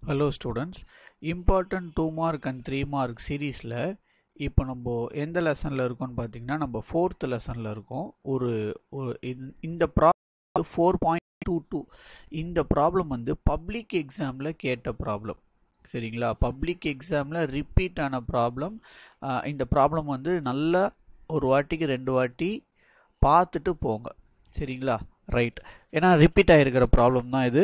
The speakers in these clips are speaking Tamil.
Hello students, important 2 mark and 3 mark seriesல இப்போ நம்ம எந்த லெசன்ல இருக்கோம்னு பார்த்தீங்கன்னா நம்ம 4th லெசன்ல இருக்கோம். இந்த ப்ராப்ளம் 4.22 இந்த ப்ராப்ளம் வந்து பப்ளிக் எக்ஸாம்ல கேட்ட ப்ராப்ளம். சரிங்களா? பப்ளிக் எக்ஸாம்ல ரிப்பீட் ஆன ப்ராப்ளம். இந்த ப்ராப்ளம் வந்து நல்லா ஒரு வாட்டிக்கு 2 வாட்டி பார்த்துட்டு போங்க. சரிங்களா? ரைட். ஏன்னா ரிப்பீட் ஆகிருக்கிற ப்ராப்ளம் தான் இது.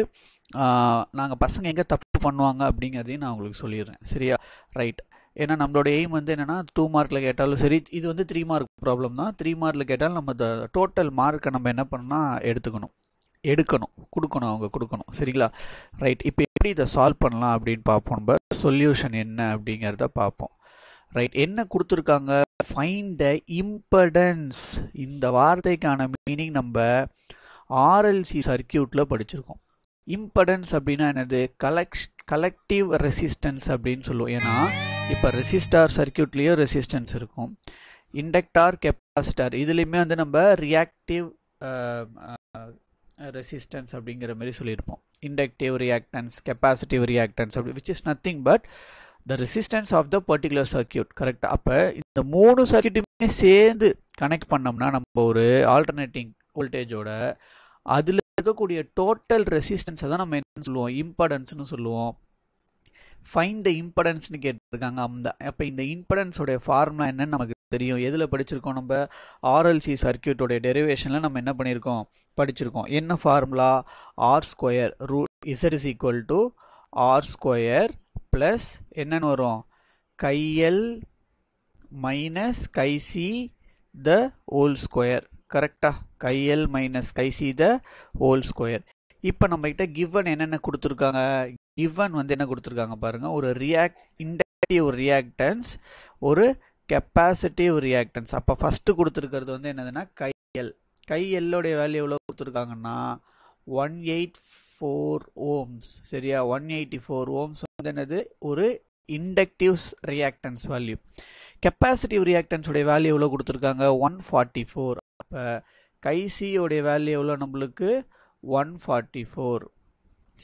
நாங்கள் பசங்க எங்கே தப்பு பண்ணுவாங்க அப்படிங்கிறதையும் நான் உங்களுக்கு சொல்லிடுறேன். சரியா? ரைட். ஏன்னா நம்மளோட எய்ம் வந்து என்னென்னா 2 மார்க்கில் கேட்டாலும் சரி, இது வந்து 3 மார்க் ப்ராப்ளம் தான். 3 மார்க்கில் கேட்டாலும் நம்ம டோட்டல் மார்க்கை நம்ம என்ன பண்ணால் கொடுக்கணும், அவங்க கொடுக்கணும். சரிங்களா? ரைட். இப்போ எப்படி இதை சால்வ் பண்ணலாம் அப்படின்னு பார்ப்போம். நம்ம சொல்யூஷன் என்ன அப்படிங்கிறத பார்ப்போம். ரைட். என்ன கொடுத்துருக்காங்க? Find the impedance. இந்த வார்த்தைக்கான மீனிங் நம்ம ஆர்எல்சி சர்க்கியூட்டில் படிச்சிருக்கோம். இம்படன்ஸ் அப்படின்னா என்னது? கலெக்டிவ் ரெசிஸ்டன்ஸ் அப்படின்னு சொல்லுவோம். ஏன்னா இப்போ ரெசிஸ்டார் சர்க்கியூட்லேயும் ரெசிஸ்டன்ஸ் இருக்கும், இண்டக்டார் கெப்பாசிட்டார் இதுலேயுமே வந்து நம்ம ரியாக்டிவ் ரெசிஸ்டன்ஸ் அப்படிங்கிற மாதிரி சொல்லியிருப்போம். இண்டக்டிவ் ரியாக்டன்ஸ், கெப்பாசிட்டிவ் ரியாக்டன்ஸ் அப்படி, which is nothing but the resistance of the particular circuit. Correct. அப்போ இந்த 3 சர்க்கியூட்டுமே சேர்ந்து கனெக்ட் பண்ணோம்னா நம்ம ஒரு ஆல்டர்னேட்டிங் வோல்டேஜோட அதில் இருக்கக்கூடிய டோட்டல் ரெசிஸ்டன்ஸை தான் நம்ம என்ன சொல்லுவோம்? இம்படன்ஸ்னு சொல்லுவோம். ஃபைண்ட் த இம்படன்ஸ்னு கேட்டிருக்காங்க. அப்போ இந்த இம்படன்ஸோடைய ஃபார்முலா என்னன்னு நமக்கு தெரியும். எதில் படிச்சிருக்கோம்? நம்ம ஆர்எல்சி சர்க்கியூட்டோடைய டெரிவேஷனில் நம்ம என்ன பண்ணியிருக்கோம்? படிச்சிருக்கோம். என்ன formula? R square root Z is equal to R square plus என்னன்னு வரும்? XL minus XC the whole square. கரெக்டா? XL minus XC the whole square. இப்போ நம்மகிட்ட கிவன் என்னென்ன கொடுத்துருக்காங்க? கிவன் வந்து என்ன கொடுத்துருக்காங்க பாருங்க. ஒரு இண்டக்டிவ் ரியாக்டன்ஸ், ஒரு கெப்பாசிட்டிவ் ரியாக்டன்ஸ். அப்போ ஃபர்ஸ்ட் கொடுத்துருக்கிறது வந்து என்னதுன்னா கைஎல்லோடைய வேல்யூ எவ்வளோ கொடுத்துருக்காங்கன்னா 184 ohms. சரியா? 184 ohms வந்து என்னது? ஒரு inductive reactance value. Capacitive reactance உடைய வேல்யூ எவ்வளோ கொடுத்துருக்காங்க? 144. அப்போ கைசியோடைய வேல்யூ எவ்வளோ நம்மளுக்கு? 144.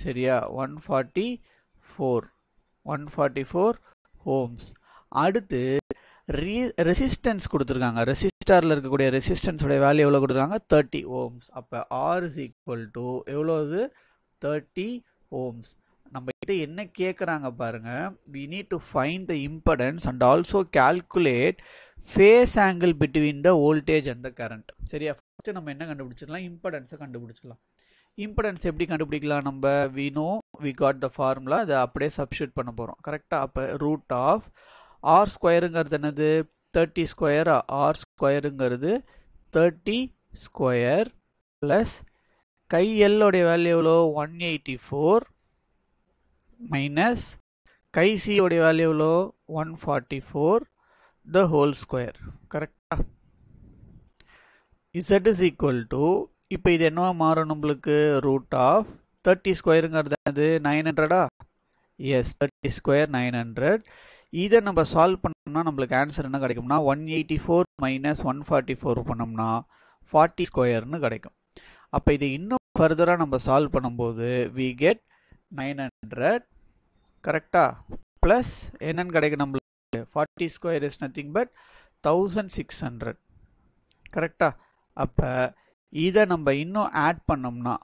சரியா? 144 ohms. அடுத்து ரெசிஸ்டன்ஸ் கொடுத்துருக்காங்க. ரெசிஸ்டாரில் இருக்கக்கூடிய ரெசிஸ்டன்ஸோடைய வேல்யூ எவ்வளோ கொடுத்துருக்காங்க? 30 ohms. அப்போ ஆர் இஸ் ஈக்குவல் டு எவ்வளோது? 30 ohms. நம்ம கிட்ட என்ன கேட்குறாங்க பாருங்க. we need to find the impedance and also calculate phase angle between the voltage and the current. சரியா? ஃபர்ஸ்ட் நம்ம என்ன கண்டுபிடிச்சிடலாம்? இம்படன்ஸை கண்டுபிடிச்சிடலாம். இம்படன்ஸ் எப்படி கண்டுபிடிக்கலாம்? நம்ம we know we got the formula, அதை அப்படியே சப்ஸ்டியூட் பண்ண போகிறோம். கரெக்டாக? அப்போ ரூட் ஆஃப் ஆர் ஸ்கொயருங்கிறது என்னது? 30 ஸ்கொயர். ஆர் ஸ்கொயருங்கிறது 30 ஸ்கொயர் ப்ளஸ் கைஎல்லோடைய வேல்யூ எவ்வளோ? 184 மைனஸ் கைசியோடைய வேல்யூ எவ்வளோ? 144 த ஹோல் ஸ்கொயர். கரெக்டா? இசட் இஸ் ஈக்குவல் டு, இப்போ இது என்னவா மாறும் நம்மளுக்கு? ரூட் ஆஃப் 30 ஸ்கொயருங்கிறது அது 900. Yes, 30 square 900. இதை நம்ம சால்வ் பண்ணோம்னா நம்மளுக்கு ஆன்சர் என்ன கிடைக்கும்னா 184 மைனஸ் 144 பண்ணோம்னா 40 ஸ்கொயர்னு கிடைக்கும். அப்போ இதை இன்னும் ஃபர்தராக நம்ம சால்வ் பண்ணும்போது we get 900. கரெக்டா? ப்ளஸ் என்னன்னு கிடைக்கும் நம்மளுக்கு? 40 ஸ்கொயர் இஸ் நத்திங் பட் 1600. கரெக்டா? அப்போ இதை நம்ம இன்னும் ஆட் பண்ணோம்னா,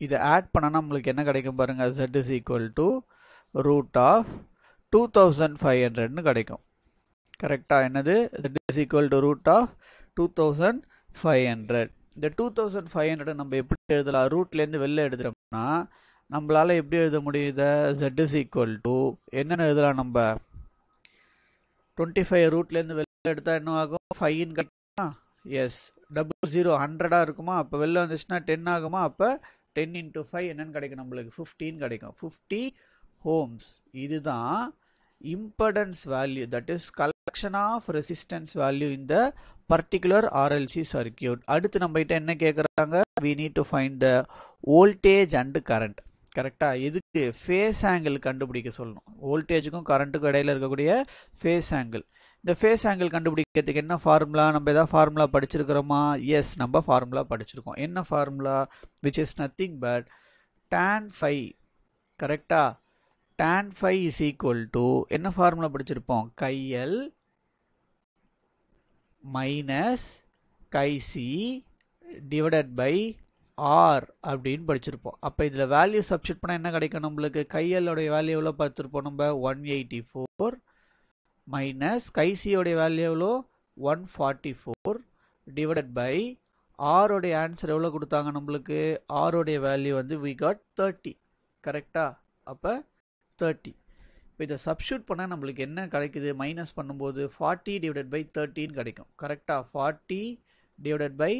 இதை ஆட் பண்ணோம்னா நம்மளுக்கு என்ன கிடைக்கும் பாருங்க? z is equal to root of 2500ன்னு கிடைக்கும். கரெக்டா? என்னது? z is equal to root of 2500. இந்த 2500 நம்ம எப்படி எழுதலாம்? ரூட்லேருந்து வெளில எழுதுறோம்னா நம்மளால எப்படி எழுத முடியுது? z is equal to என்னென்னு எழுதலாம்? நம்ம 25 ரூட்லேருந்து வெளில எடுத்தால் என்ன ஆகும்? 5 கிடைக்குமா? எஸ். 00 100 இருக்குமா? அப்போ வெளில வந்துச்சுன்னா 10 ஆகுமா? அப்போ 10 into 5 என்னன்னு கிடைக்கும் நம்மளுக்கு? 15 கிடைக்கும். 50 ohms. இதுதான் impedance value, that is collection of resistance value in the particular RLC circuit. அடுத்து நம்ம கிட்ட என்ன கேட்குறாங்க? we need to find the voltage and current. கரெக்டா? இதுக்கு ஃபேஸ் ஆங்கிள் கண்டுபிடிக்க சொல்லணும். வோல்டேஜுக்கும் கரண்ட்டுக்கும் இடையில இருக்கக்கூடிய ஃபேஸ் ஆங்கிள். இந்த ஃபேஸ் ஆங்கிள் கண்டுபிடிக்கிறதுக்கு என்ன ஃபார்முலா? நம்ம ஏதாவது ஃபார்முலா படிச்சிருக்கிறோமா? எஸ், நம்ம ஃபார்முலா படிச்சிருக்கோம். என்ன formula? Which is nothing but tan phi. கரெக்டா? tan phi is equal to என்ன ஃபார்முலா படிச்சிருப்போம், chi L minus chi C divided by R அப்படின்னு படிச்சிருப்போம். அப்போ இதில் வேல்யூ சப்ஸ்டிட் பண்ணால் என்ன கிடைக்கும் நம்மளுக்கு, கைஎல்லோடைய வேல்யூ எவ்வளோ பார்த்துருப்போம் நம்ம 184 மைனஸ் கைசியோடைய வேல்யூ எவ்வளோ 144 டிவைடட் பை ஆரோடைய ஆன்சர் எவ்வளோ கொடுத்தாங்க நம்மளுக்கு, ஆரோடைய வேல்யூ வந்து we got 30 கரெக்டா. அப்போ 30 இப்போ இதை சப்ஸ்டியூட் பண்ணால் நம்மளுக்கு என்ன கிடைக்குது, மைனஸ் பண்ணும்போது 40 டிவைடட் பை 13 கிடைக்கும் கரெக்டாக. 40 டிவைடட் பை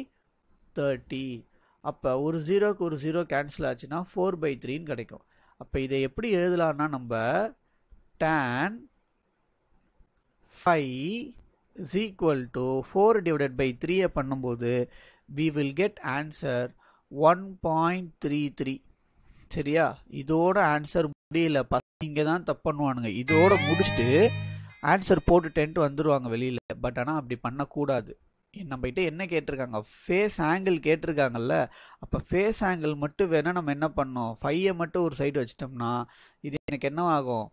30 அப்போ ஒரு ஜீரோக்கு ஒரு ஜீரோ கேன்சல் ஆச்சுன்னா 4/3 கிடைக்கும். அப்போ இதை எப்படி எழுதலாம்னா நம்ம tan phi is equal to 4 divided by 3 பண்ணும்போது we will get answer 1.33. சரியா, இதோட ஆன்சர் முடியல, இங்கே தான் தப்பு பண்ணுவானுங்க. இதோட முடிச்சுட்டு ஆன்சர் போட்டு 10 வந்துருவாங்க வெளியில். பட் ஆனால் அப்படி பண்ணக்கூடாது. நம்மகிட்ட என்ன கேட்டிருக்காங்க, ஃபேஸ் ஆங்கிள் கேட்டிருக்காங்கல்ல. அப்போ ஃபேஸ் ஆங்கிள் மட்டும் வேணால் நம்ம என்ன பண்ணோம், 5 மட்டும் ஒரு சைடு வச்சிட்டோம்னா இது எனக்கு என்ன ஆகும்,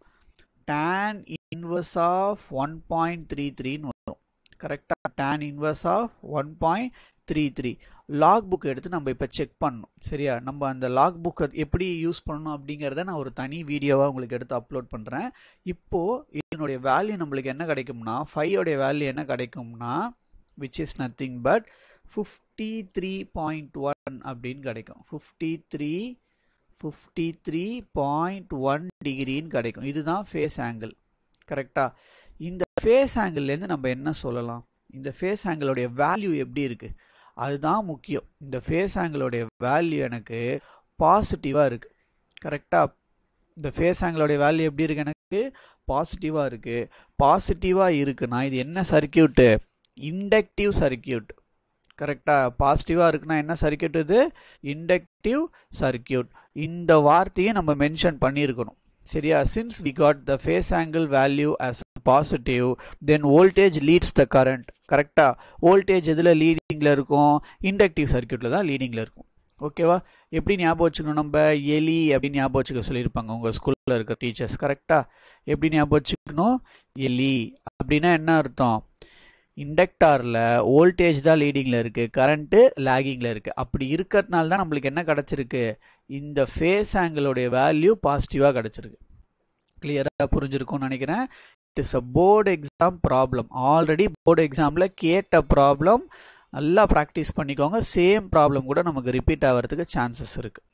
tan inverse of 1.33 வரும் கரெக்டாக. tan inverse of 1.33 log book எடுத்து நம்ம இப்போ செக் பண்ணணும். சரியா, நம்ம அந்த லாக் புக்கை எப்படி யூஸ் பண்ணணும் அப்படிங்கிறத நான் ஒரு தனி வீடியோவாக உங்களுக்கு எடுத்து அப்லோட் பண்ணுறேன். இப்போது இதனுடைய வேல்யூ நம்மளுக்கு என்ன கிடைக்கும்னா, 5 வேல்யூ என்ன கிடைக்கும்னா which is nothing but 53.1 அப்படின்னு கிடைக்கும். 53.1 டிகிரின்னு கிடைக்கும். இதுதான் ஃபேஸ் ஆங்கிள் கரெக்டா. இந்த ஃபேஸ் ஆங்கிள்லேருந்து நம்ம என்ன சொல்லலாம், இந்த ஃபேஸ் ஆங்கிளோடைய வேல்யூ எப்படி இருக்கு அதுதான் முக்கியம். இந்த ஃபேஸ் ஆங்கிளோடைய வேல்யூ எனக்கு பாசிட்டிவாக இருக்கு கரெக்டா. இந்த ஃபேஸ் ஆங்கிளோடைய வேல்யூ எப்படி இருக்கு, எனக்கு பாசிட்டிவாக இருக்கு. பாசிட்டிவாக இருக்குன்னா இது என்ன சர்க்கியூட்டு, இண்டக்டிவ் சர்க்கியூட் கரெக்டா. பாசிட்டிவாக இருக்குன்னா என்ன சர்க்கியூட், இது இண்டக்டிவ் சர்க்கியூட். இந்த வார்த்தையை நம்ம மென்ஷன் பண்ணியிருக்கணும். சரியா, since we got the phase angle value as positive then voltage leads the current கரெக்டா. வோல்டேஜ் எதில் லீடிங்கில் இருக்கும், இண்டக்டிவ் சர்க்கியூட்டில் தான் லீடிங்கில் இருக்கும். ஓகேவா, எப்படி ஞாபகம் வச்சுக்கணும், நம்ம எலி அப்படின்னு ஞாபகம் வச்சுக்க சொல்லியிருப்பாங்க உங்கள் ஸ்கூலில் இருக்கிற டீச்சர்ஸ் கரெக்டா. எப்படி ஞாபகம் வச்சுக்கணும், எலி அப்படின்னா என்ன அர்த்தம், இண்டக்டாரில் வோல்டேஜ் தான் லீடிங்கில் இருக்குது, கரண்ட்டு லேகிங்கில் இருக்குது. அப்படி இருக்கிறதுனால தான் நம்மளுக்கு என்ன கிடச்சிருக்கு, இந்த ஃபேஸ் ஆங்கிளோடைய வேல்யூ பாசிட்டிவாக கிடச்சிருக்கு. கிளியராக புரிஞ்சிருக்கும்னு நினைக்கிறேன். It is a board exam problem. Already board எக்ஸாமில் கேட்ட ப்ராப்ளம், நல்லா ப்ராக்டிஸ் பண்ணிக்கோங்க. சேம் ப்ராப்ளம் கூட நமக்கு ரிப்பீட் ஆகிறதுக்கு சான்சஸ் இருக்குது.